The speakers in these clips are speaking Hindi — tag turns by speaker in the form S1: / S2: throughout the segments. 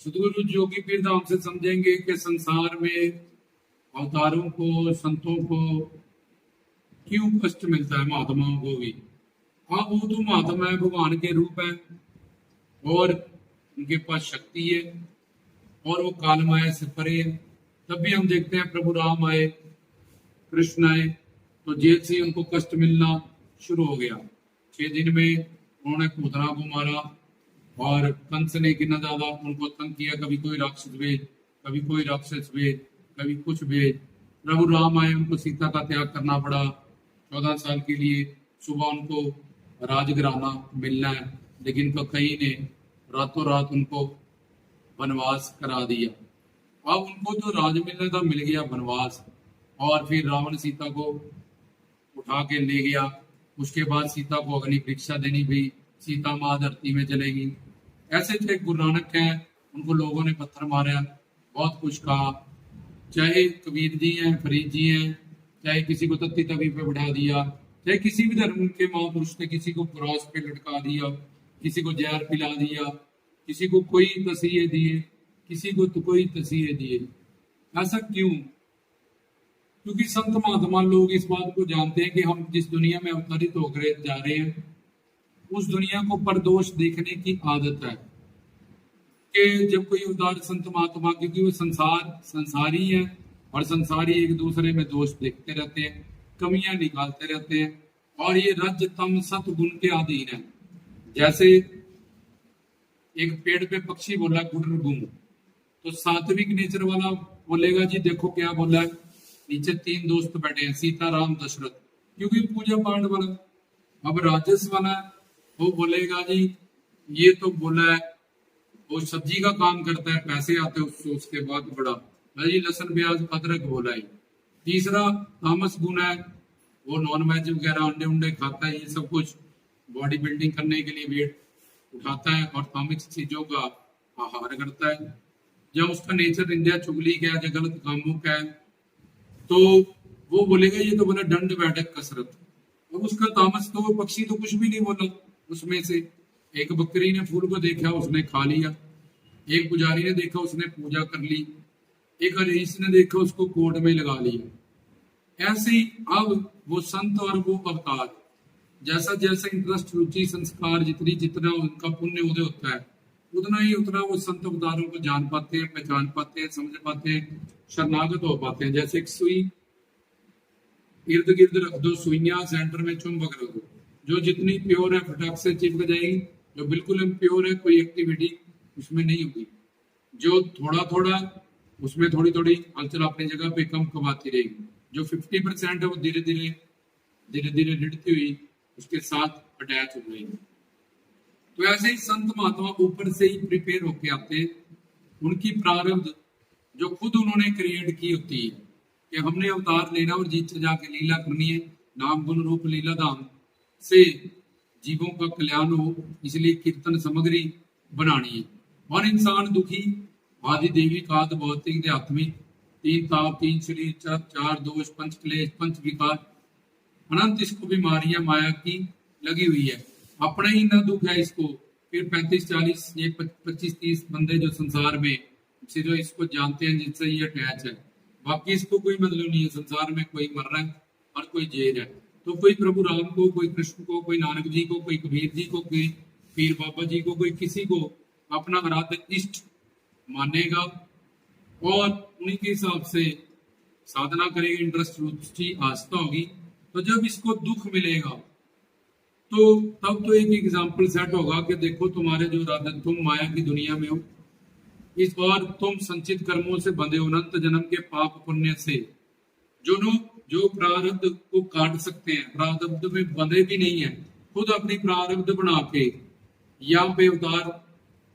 S1: सदगुरु योगी पीर धाम से समझेंगे कि संसार में अवतारों को, संतों को क्यों कष्ट मिलता है, महात्माओं को भी। हाँ, वो तो महात्मा है, भगवान के रूप है और उनके पास शक्ति है और वो काल माया से परे है। तब भी हम देखते हैं प्रभु राम आए, कृष्ण आए, तो जेल से ही उनको कष्ट मिलना शुरू हो गया। 6 दिन में उन्होंने पूतना को मारा और कंस ने कितना ज्यादा उनको तंग किया, कभी कोई राक्षस भेज, कभी कोई राक्षस भेज, कभी कुछ भेज। प्रभु राम आए, उनको सीता का त्याग करना पड़ा 14 साल के लिए। सुबह उनको राजघराना मिलना है, लेकिन कई ने रातों रात उनको वनवास करा दिया। अब उनको जो राज मिलने था मिल गया वनवास, और फिर रावण सीता को उठा के ले गया। उसके बाद सीता को अग्नि परीक्षा देनी भी, सीता माँ धरती में चलेगी। ऐसे थे गुरु नानक हैं, उनको लोगों ने पत्थर मारा, बहुत कुछ कहा। चाहे कबीर जी हैं, फरीद जी हैं, चाहे किसी को तत्ती तवी पे बैठा दिया, चाहे किसी भी धर्म के महापुरुष ने किसी को क्रॉस पे लटका दिया, किसी को जहर पिला दिया, किसी को कोई तसीहे दिए, किसी को तो कोई तसीहे दिए। ऐसा क्यों? क्योंकि संत महात्मा लोग इस बात को जानते हैं कि हम जिस दुनिया में अवतरित होकर जा रहे हैं, उस दुनिया को परदोष देखने की आदत है। कि जब कोई उदार संत महात्मा, क्योंकि वो संसारी है और संसारी एक दूसरे में दोष देखते रहते हैं, कमियां निकालते रहते हैं, और ये रज तम सत गुण के अधीन है। जैसे एक पेड़ पे पक्षी बोला गुर्र गुम, तो सात्विक नेचर वाला बोलेगा जी देखो क्या बोला है। नीचे 3 दोस्त बैठे हैं, सीता राम दशरथ, क्योंकि पूजा पाठ वाला। अब राजस वाला वो बोलेगा जी ये तो बोला है, वो सब्जी का काम करता है, पैसे आते हैं उससे, उसके बाद बड़ा जी लहसुन प्याज अदरक बोला है। तीसरा तामस गुण है, वो नॉन वेज वगैरह अंडे उंडे खाता है, ये सब कुछ बॉडी बिल्डिंग करने के लिए वेट उठाता है और तामसिक चीजों का आहार करता है। जब उसका नेचर निंदा चुगली का है, गलत कामों का है, तो वो बोलेगा ये तो बोला दंड बैठक कसरत। अब उसका तामस, तो वो पक्षी तो कुछ भी नहीं बोला। उसमें से एक बकरी ने फूल को देखा, उसने खा लिया। एक पुजारी ने देखा, उसने पूजा कर ली। एक ऋषि ने देखा, उसको कोर्ट में लगा लिया। ऐसे ही अब वो संत और वो अवतार, जैसा जैसा इंटरेस्ट, रुचि, संस्कार, जितना उनका पुण्य उदय होता है, उतना वो संत अवतारों को जान पाते हैं, पहचान पाते हैं, समझ पाते हैं, शरणागत हो पाते हैं। जैसे एक सुई इर्द गिर्द रख दो, सुइयां सेंटर में चुंबक रख दो, जो जितनी प्योर है फटाक से चिपक जाएगी, जो बिल्कुल इम्प्योर है कोई एक्टिविटी उसमें नहीं होगी। जो थोड़ा थोड़ा उसमें थोड़ी थोड़ी हलचल अपनी जगह पे कम कमाती रहेगी। जो 50% है वो धीरे धीरे रिढ़ती हुई उसके साथ अटैच हो जाएगी। तो ऐसे ही संत महात्मा ऊपर से ही प्रिपेयर होके आते हैं। उनकी प्रारब्ध जो खुद उन्होंने क्रिएट की होती है कि हमने अवतार लेना और जीत जाके लीला करनी है, नाम गुण रूप लीला धाम से जीवों का कल्याण हो, इसलिए कीर्तन सामग्री बनानी है। और इंसान दुखी आदि देवी काद भौतिक आत्मिक, 3 ताप, 3 शरीर, 4 दोष, 5 क्लेश, 5 विकार, अनंत इसको बीमारियां माया की लगी हुई है। अपना ही ना दुख है इसको। फिर 35-40 ये 25-30 बंदे जो संसार में जो इसको जानते हैं, जिनसे ये अटैच है, बाकी इसको कोई मतलब नहीं है। संसार में कोई मर रहा है और कोई जेल है। तो कोई प्रभु राम को, कोई कृष्ण को, कोई नानक जी को, कोई कबीर जी को, कोई पीर बाबा जी को, कोई किसी को अपना आराध्य इष्ट मानेगा और उन्हीं के हिसाब से साधना करेगा, इंटरेस्ट, रुचि, आस्था होगी। तो जब इसको दुख मिलेगा तो तब तो एक एग्जाम्पल सेट होगा कि देखो तुम्हारे जो इरादे, तुम माया की दुनिया में हो, इस बार तुम संचित कर्मों से बंधे हो, अनंत जन्म के पाप पुण्य से। जो लोग जो प्रारब्ध को काट सकते हैं, प्रारब्ध में बंधे भी नहीं है, खुद अपनी प्रारब्ध बना के यहाँ पे अवतार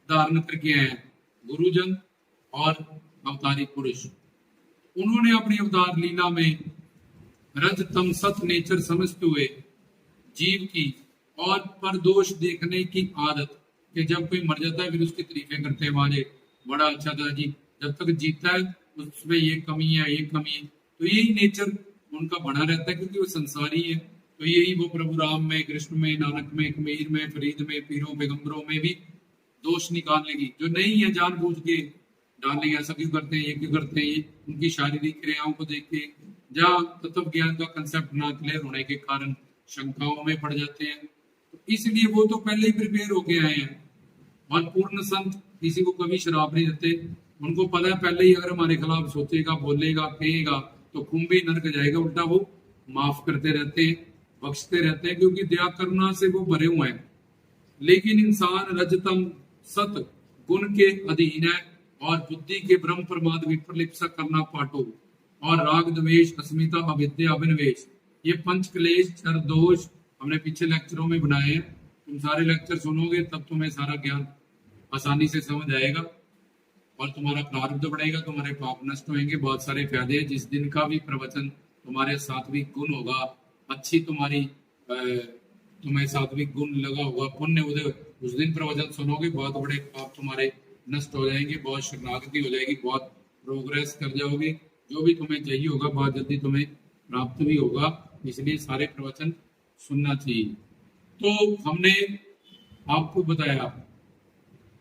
S1: धारण करके आए हैं गुरुजन और अवतारी पुरुष। उन्होंने अपनी अवतार लीला में रज तम सत नेचर समझते हुए जीव की और परदोष देखने की आदत, कि जब कोई मर जाता है फिर उसकी तारीफें करते हैं, वाजे बड़ा अच्छा था जी, जब तक जीता है उसमें ये कमी है, ये कमी है। तो यही नेचर उनका बना रहता है, क्योंकि वो संसारी है। तो यही वो प्रभु राम में, कृष्ण में, नानक में, कबीर में, फरीद में, पीरों पैगंबरों में भी दोष निकाल लेगी। जो नहीं है जानबूझ के डाल लेगी, ऐसा क्यों करते हैं, ये क्यों करते हैं, ये उनकी शारीरिक क्रियाओं को देख के, जहाँ तत्व ज्ञान का कंसेप्ट ना क्लियर होने के कारण शंकाओं में पड़ जाते हैं। तो इसलिए वो तो पहले ही प्रिपेयर होके आए हैं। और पूर्ण संत किसी को कभी शराब नहीं देते, उनको पता है पहले ही अगर हमारे खिलाफ सोचेगा, बोलेगा, कहेगा तो कुंभी नरक जाएगा। उल्टा वो माफ करते रहते हैं, बख्शते रहते हैं, क्योंकि दया करुणा से वो भरे हुए हैं। लेकिन इंसान रजतम सत गुण के अधीन है और बुद्धि के ब्रह्म प्रमाद विप्रलिप्सा करना पाटो और राग द्वेष अस्मिता अविद्या अभिनिवेश, ये पंच क्लेश चर दोष हमने पीछे लेक्चरों में बनाए हैं। तुम सारे लेक्चर सुनोगे तब तुम्हें सारा ज्ञान आसानी से समझ आएगा और तुम्हारा प्रारब्ध बढ़ेगा, तुम्हारे पाप नष्ट होंगे। बहुत सारे फायदे हैं। जिस दिन का भी प्रवचन तुम्हारे सात्विक गुण होगा, अच्छी तुम्हें सात्विक गुण लगा होगा, पुण्य उदय, उस दिन प्रवचन सुनोगे, बहुत बड़े पाप तुम्हारे नष्ट हो जाएंगे, बहुत शरणागति हो जाएगी, बहुत प्रोग्रेस कर जाओगे। जो भी तुम्हें चाहिए होगा बहुत जल्दी तुम्हें प्राप्त भी होगा। इसलिए सारे प्रवचन सुनना चाहिए। तो हमने आपको बताया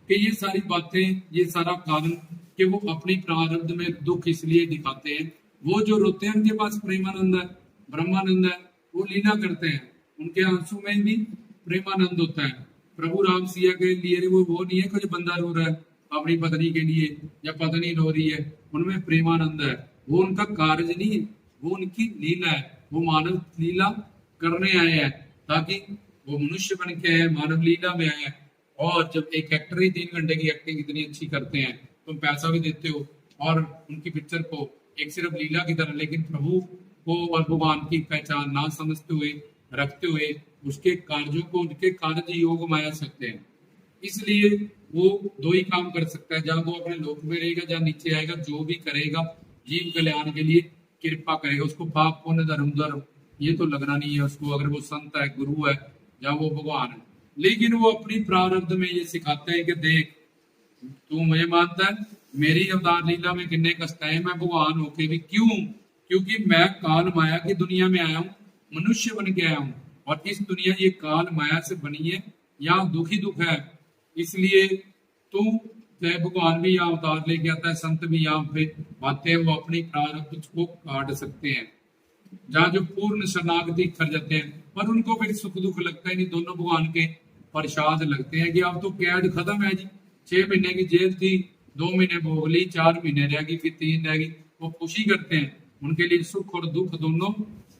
S1: कि ये सारी बातें, ये सारा कारण कि वो अपनी प्रारब्ध में दुख इसलिए दिखाते हैं। वो जो रोते हैं उनके पास प्रेमानंद है, ब्रह्मानंद है, वो लीला करते हैं, उनके आंसू में भी प्रेमानंद होता है। प्रभु राम सिया के लिए वो नहीं है कुछ बंदा रो रहा है अपनी पत्नी के लिए या पत्नी रो रही है, उनमें प्रेमानंद है। वो उनका कार्य नहीं है, वो उनकी लीला है। वो मानव लीला करने आए हैं, ताकि वो मनुष्य बन के आए, मानव लीला में आए। और जब एक एक्टर ही 3 घंटे की एक्टिंग इतनी अच्छी करते हैं, तुम पैसा भी देते हो और उनकी पिक्चर को एक सिर्फ लीला की तरह, लेकिन प्रभु को और भगवान की पहचान ना समझते हुए, रखते हुए उसके कार्यों को उनके कार्य योग माया सकते हैं। इसलिए वो 2 ही काम कर सकता है, जहां वो अपने लोक में रहेगा, जहां नीचे आएगा, जो भी करेगा जीव कल्याण के लिए कृपा करेगा। उसको पाप पुण्य धर्म ये तो लगना नहीं है उसको, अगर वो संत है, गुरु है, जहाँ वो भगवान है। लेकिन वो अपनी प्रारब्ध में ये सिखाते हैं कि देख, तू मुझे मानता है, मेरी अवतार लीला में कितने कष्ट है, मैं भगवान होके भी क्यों? क्योंकि मैं काल माया की दुनिया में आया हूँ, मनुष्य बन के आया हूँ, और इस दुनिया ये काल माया से बनी है, यहाँ दुख ही दुख है। इसलिए तू चाहे भगवान भी यहाँ अवतार लेके आता है, संत भी यहाँ पे आते हैं, वो अपनी प्रारब्ध को काट सकते हैं। जहाँ जो पूर्ण शरणागति कर जाते हैं, पर उनको फिर सुख दुख लगता है नहीं, दोनों भगवान के प्रसाद लगते हैं कि अब तो कैद खत्म है जी, 6 महीने की जेल थी, 2 महीने भोग ली, 4 महीने रह गई, फिर 3 रह गई। वो खुशी करते हैं, उनके लिए सुख और दुख दोनों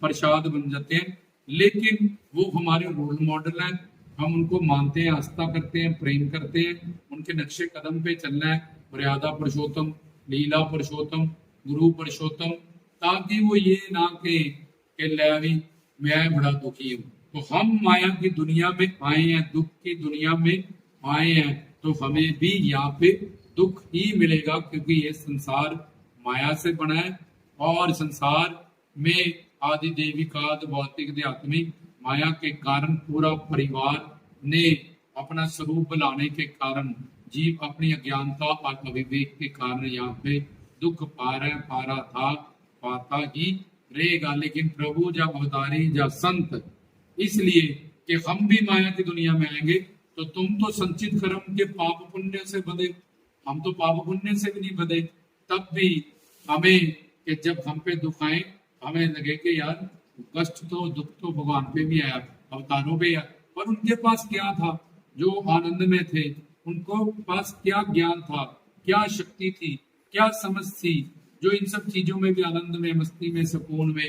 S1: प्रसाद बन जाते हैं। लेकिन वो हमारे रोल मॉडल हैं, हम उनको मानते हैं, आस्था करते हैं, प्रेम करते हैं, उनके नक्शे कदम पे चलना है। मर्यादा पुरुषोत्तम, लीला पुरुषोत्तम, गुरु पुरुषोत्तम, ताकि वो ये ना के ले मैं बड़ा दुखी हूँ। तो हम माया की दुनिया में आए हैं, दुख की दुनिया में आए हैं, तो हमें भी यहाँ पे दुख ही मिलेगा, क्योंकि ये संसार माया से बना है। और संसार में आदि देविकाद भौतिक आध्यात्मिक माया के कारण पूरा परिवार ने अपना स्वरूप बनाने के कारण जीव अपनी अज्ञानता और अविवेक के कारण यहाँ पे दुख पा रहा था, पाता ही रहेगा। लेकिन प्रभु जब अवतारी जब संत, इसलिए कि हम भी माया की दुनिया में आएंगे, तो तुम तो संचित कर्म के पाप पुण्य से बंधे, हम तो पाप पुण्य से भी नहीं बंधे। तब भी हमें कि जब हम पे दुख आए, हमें लगे कि यार कष्ट तो दुख तो भगवान पे भी आया, अवतारों पे आया, पर उनके पास क्या था? जो आनंद में थे, उनको पास क्या ज्ञान था, क्या शक्ति थी, क्या समझ थी, जो इन सब चीजों में भी आनंद में, मस्ती में, सुकून में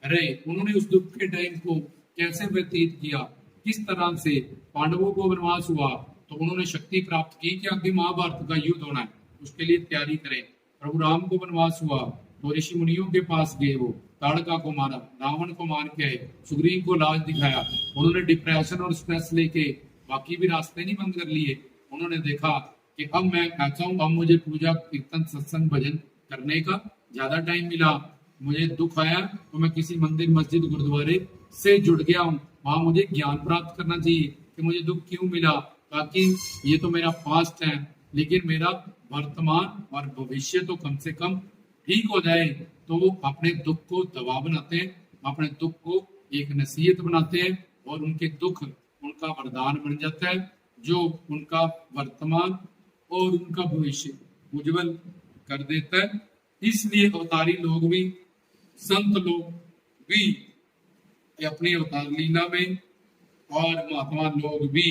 S1: रहे। उन्होंने उस दुख के टाइम को कैसे व्यतीत किया, किस तरह से पांडवों को वनवास हुआ तो उन्होंने शक्ति प्राप्त की कि आगे महाभारत का युद्ध होना है, उसके लिए तैयारी करें। प्रभु राम को वनवास हुआ तो ऋषि मुनियों के पास गए, वो ताड़का को मारा, रावण को मार के आए, सुग्रीव को लाज दिखाया। उन्होंने डिप्रेशन और स्ट्रेस लेके बाकी भी रास्ते नहीं बंद कर लिए। उन्होंने देखा कि अब मैं कहता हूँ, अब मुझे पूजा कीर्तन सत्संग भजन करने का ज्यादा टाइम मिला, मुझे दुख आया तो मैं किसी मंदिर मस्जिद गुरुद्वारे से जुड़ गया हूँ, वहां मुझे ज्ञान प्राप्त करना चाहिए कि मुझे दुख क्यों मिला, ताकि ये तो मेरा पास्ट है, लेकिन मेरा वर्तमान और भविष्य तो कम से कम ठीक हो जाए। तो वो अपने दुख को दवा बनाते हैं, अपने दुख को एक नसीहत बनाते हैं, और उनके दुख उनका वरदान बन जाता है। जो उनका वर्तमान और उनका भविष्य उज्जवल कर देता है। इसलिए अवतारी लोग भी, संत लोग भी अपनी अवतार लीला में, और महात्मा लोग भी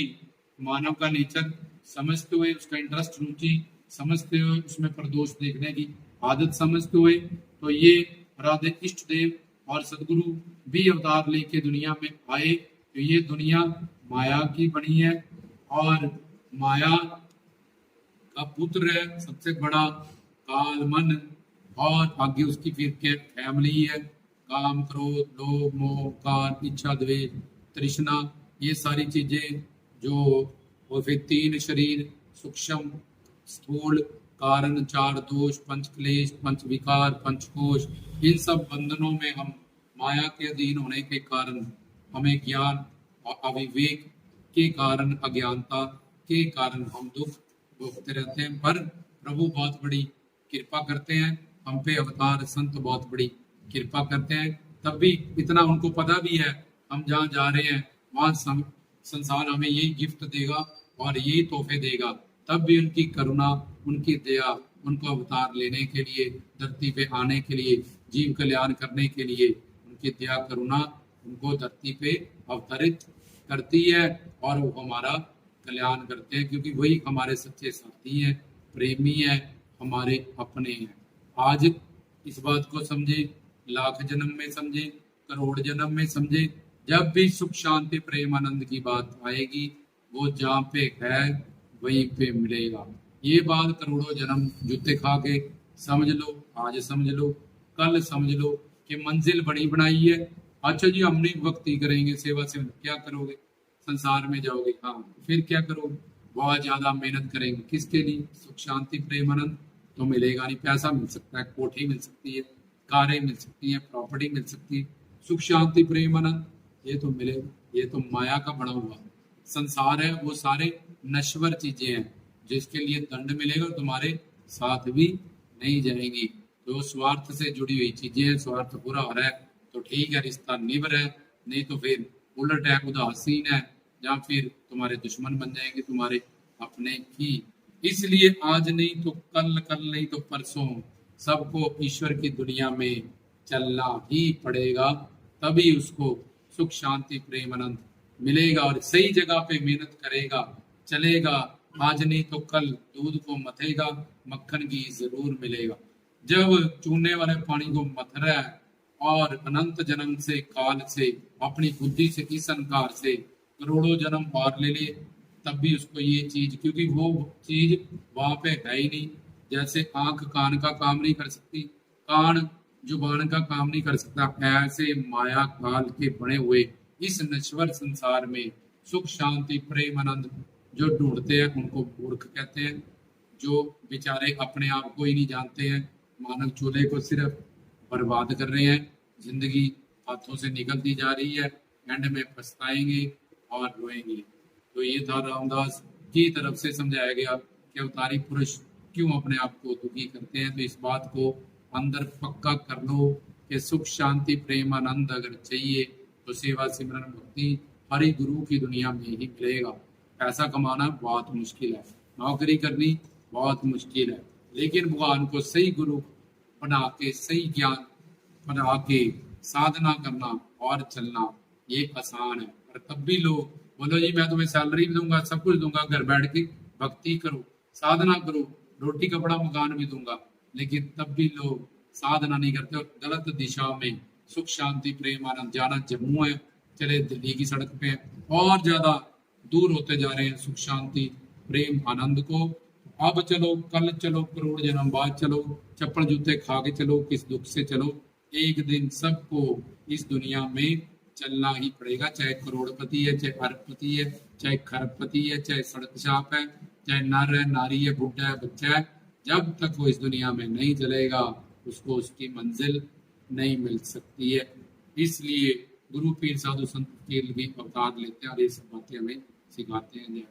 S1: मानव का नेचर समझते हुए, उसका इंटरेस्ट, रुचि समझते हुए, उसमें प्रदोष देखने की आदत समझते हुए, तो ये राधे इष्ट देव और सदगुरु भी अवतार लेके दुनिया में आए। तो ये दुनिया माया की बनी है, और माया का पुत्र है सबसे बड़ा काल मन, और आगे उसकी फिर के फैमिली है, काम क्रोध लोभ मोह कार इच्छा द्वेष तृष्णा, ये सारी चीजें जो, और फिर तीन शरीर सूक्ष्म स्थूल कारण, चार दोष, पंच क्लेश, पंच विकार, पंचकोश, इन सब बंधनों में हम माया के अधीन होने के कारण हमें ज्ञान और अविवेक के कारण, अज्ञानता के कारण हम दुख भोगते रहते हैं। पर प्रभु बहुत बड़ी कृपा करते हैं हम पे, अवतार संत बहुत बड़ी कृपा करते हैं। तब भी इतना उनको पता भी है हम जहाँ जा रहे हैं वहां संसार हमें यही गिफ्ट देगा और यही तोहफे देगा, तब भी उनकी करुणा, उनकी दया, उनको अवतार लेने के लिए, धरती पे आने के लिए, जीव कल्याण करने के लिए, उनकी दया करुणा उनको धरती पे अवतरित करती है, और वो हमारा कल्याण करते हैं, क्योंकि वही हमारे सच्चे साथी हैं, प्रेमी हैं, हमारे अपने हैं। आज इस बात को समझे, लाख जन्म में समझे, करोड़ जन्म में समझे, जब भी सुख शांति प्रेम आनंद की बात आएगी, वो जहाँ पे है वहीं पे मिलेगा। ये बात करोड़ों जन्म जूते खा के समझ लो, आज समझ लो, कल समझ लो कि मंजिल बड़ी बनाई है। अच्छा जी, हमने भक्ति करेंगे, सेवा से क्या करोगे, संसार में जाओगे, हाँ फिर क्या करोगे, बहुत ज्यादा मेहनत करेंगे, किसके लिए, सुख शांति प्रेम आनंद तो मिलेगा नहीं। पैसा मिल सकता है, कोठी मिल सकती है, कारें मिल सकती है, प्रॉपर्टी मिल सकती है, सुख शांति प्रेम आनंद ये तो मिलेगा, ये तो माया का बना हुआ संसार है। वो सारे नश्वर चीजें हैं, जिसके लिए दंड मिलेगा तुम्हारे साथ भी नहीं जाएंगी। तो स्वार्थ से जुड़ी हुई चीजें हैं, स्वार्थ पूरा हो रहा है तो ठीक है, रिश्ता निभ रहा है, नहीं तो फिर उलट है, उदासीन है, या फिर तुम्हारे दुश्मन बन जाएंगे तुम्हारे अपने ही। इसलिए आज नहीं तो कल, कल नहीं तो परसों, सबको ईश्वर की दुनिया में चलना ही पड़ेगा, तभी उसको सुख शांति प्रेम आनंद मिलेगा। और सही जगह पे मेहनत करेगा, चलेगा, आज नहीं तो कल दूध को मथेगा, मक्खन घी जरूर मिलेगा। जब चूने वाले पानी को मथ रहा है और अनंत जन्म से, काल से, अपनी बुद्धि से, इस अहंकार से करोड़ों जन्म पार ले लिए, तब भी उसको ये चीज, क्योंकि वो चीज वहां पे है ही नहीं। जैसे आंख कान का काम नहीं कर सकती, कान जुबान का काम नहीं कर सकता, ऐसे माया काल के बने हुए इस नश्वर संसार में सुख शांति प्रेम आनंद जो ढूंढते हैं उनको मूर्ख कहते हैं। जो बेचारे अपने आप को ही नहीं जानते हैं, मानव चूल्हे को सिर्फ बर्बाद कर रहे हैं, जिंदगी हाथों से निकलती जा रही है, एंड में पछताएंगे और रोएंगे। तो ये था रामदास की तरफ से समझाया गया कि अवतारी पुरुष क्यों अपने आप को दुखी करते हैं। तो इस बात को अंदर पक्का कर लो कि सुख शांति प्रेम आनंद अगर चाहिए तो सेवा सिमरन भक्ति हरि गुरु की दुनिया में ही मिलेगा। पैसा कमाना बहुत मुश्किल है, नौकरी करनी बहुत मुश्किल है, लेकिन भगवान को सही गुरु बना के, सही ज्ञान बना के साधना करना और चलना ये आसान है। और तब भी लोग बोलो जी मैं तुम्हें सैलरी भी दूंगा, सब कुछ दूंगा, घर बैठ के भक्ति करो, साधना करो, रोटी कपड़ा मकान भी दूंगा, लेकिन तब भी लोग साधना नहीं करते और गलत दिशा में सुख शांति प्रेम आनंद, जाना जम्मू है चले दिल्ली की सड़क पे है, और ज्यादा दूर होते जा रहे हैं सुख शांति प्रेम आनंद को। अब चलो, कल चलो, करोड़ जन्म बाद चलो, चप्पल जूते खा के चलो, किस दुख से चलो, एक दिन सबको इस दुनिया में चलना ही पड़ेगा। चाहे करोड़पति है, चाहे अरबपति है, चाहे खरबपति है, चाहे सड़क छाप है, चाहे नर है, नारी है, बुढ़ा है, बच्चा है, जब तक वो इस दुनिया में नहीं चलेगा उसको उसकी मंजिल नहीं मिल सकती है। इसलिए गुरु पीर साधु संत के लिए अवतार लेते हैं और ये सब बातें हमें सिखाते हैं।